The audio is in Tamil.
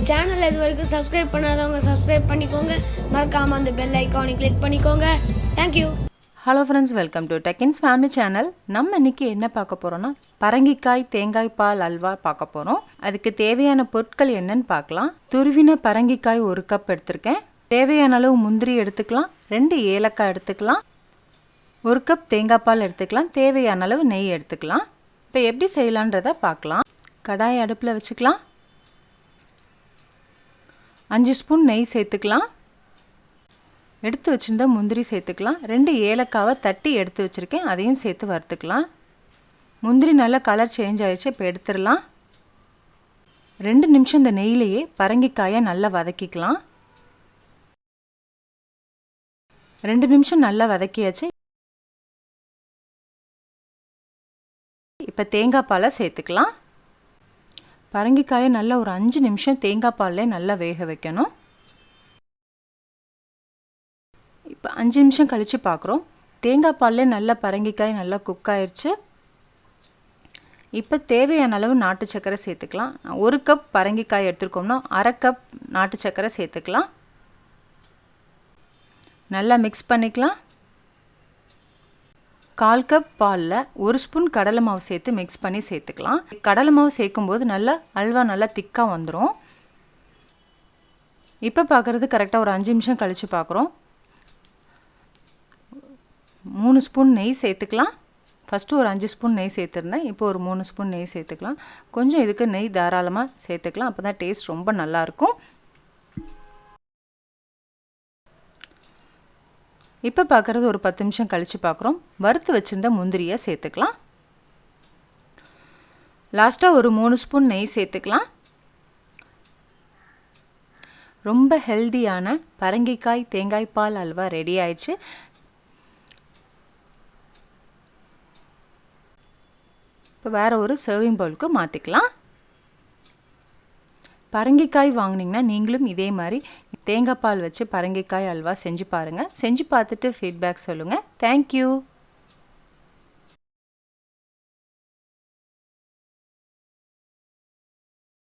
சேனலை இது வரைக்கும் சப்ஸ்கிரைப் பண்ணாதவங்க சப்ஸ்கிரைப் பண்ணிக்கோங்க. மறக்காமல் அந்த பெல் ஐக்கானை கிளிக் பண்ணிக்கோங்க. Thank you. Hello friends, welcome to Techkins family channel. நம்ம இன்றைக்கி என்ன பார்க்க போகிறோன்னா பரங்கிக்காய் தேங்காய் பால் அல்வா பார்க்க போகிறோம். அதுக்கு தேவையான பொருட்கள் என்னன்னு பார்க்கலாம். துருவின பரங்கிக்காய் 1 கப் எடுத்திருக்கேன். தேவையான அளவு முந்திரி எடுத்துக்கலாம். 2 ஏலக்காய் எடுத்துக்கலாம். 1 கப் தேங்காய் பால் எடுத்துக்கலாம். தேவையான அளவு நெய் எடுத்துக்கலாம். இப்போ எப்படி செய்யலான்றதை பார்க்கலாம். கடாய் அடுப்பில் வச்சுக்கலாம். 5 ஸ்பூன் நெய் சேர்த்துக்கலாம். எடுத்து வச்சுருந்த முந்திரி சேர்த்துக்கலாம். 2 ஏலக்காவை தட்டி எடுத்து வச்சுருக்கேன், அதையும் சேர்த்து வறுத்துக்கலாம். முந்திரி நல்லா கலர் சேஞ்ச் ஆகிடுச்சு. இப்போ எடுத்துடலாம். 2 நிமிஷம் இந்த நெய்யிலேயே பரங்கிக்காயை நல்லா வதக்கிக்கலாம். 2 நிமிஷம் நல்லா வதக்கியாச்சு. இப்போ தேங்காய் பாலை சேர்த்துக்கலாம். பரங்கிக்காயை நல்லா ஒரு 5 நிமிஷம் தேங்காய் பால்லே நல்லா வேக வைக்கணும். இப்போ 5 நிமிஷம் கழித்து பார்க்குறோம். தேங்காய் பால்லே நல்லா பரங்கிக்காய் நல்லா குக் ஆயிடுச்சு. இப்போ தேவையான அளவு நாட்டு சர்க்கரை சேர்த்துக்கலாம். 1 கப் பரங்கிக்காய் எடுத்துருக்கோம்னா 1/2 கப் நாட்டு சர்க்கரை சேர்த்துக்கலாம். நல்லா மிக்ஸ் பண்ணிக்கலாம். 1/4 கப் பாலில் 1 ஸ்பூன் கடலை மாவு சேர்த்து மிக்ஸ் பண்ணி சேர்த்துக்கலாம். கடலை மாவு சேர்க்கும்போது நல்லா அல்வா நல்லா திக்காக வந்துடும். இப்போ பார்க்குறது கரெக்டாக ஒரு 5 நிமிஷம் கழித்து பார்க்குறோம். 3 ஸ்பூன் நெய் சேர்த்துக்கலாம். ஃபஸ்ட்டு ஒரு 5 ஸ்பூன் நெய் சேர்த்துருந்தேன். இப்போ ஒரு 3 ஸ்பூன் நெய் சேர்த்துக்கலாம். கொஞ்சம் இதுக்கு நெய் தாராளமாக சேர்த்துக்கலாம். அப்போ தான் டேஸ்ட் ரொம்ப நல்லாயிருக்கும். இப்போ பார்க்குறது ஒரு 10 நிமிஷம் கழித்து பார்க்குறோம். வறுத்து வச்சுருந்த முந்திரியை சேர்த்துக்கலாம். லாஸ்ட்டாக ஒரு 3 ஸ்பூன் நெய் சேர்த்துக்கலாம். ரொம்ப ஹெல்தியான பரங்கிக்காய் தேங்காய் பால் அல்வா ரெடி ஆயிடுச்சு. இப்போ வேறு ஒரு சர்விங் பவுலுக்கு மாற்றிக்கலாம். பரங்கிக்காய் வாங்கினீங்கன்னா நீங்களும் இதே மாதிரி தேங்காய் பால் வச்சு பரங்கிக்காய் அல்வா செஞ்சு பாருங்கள். செஞ்சு பார்த்துட்டு ஃபீட்பேக் சொல்லுங்கள். தேங்க்யூ.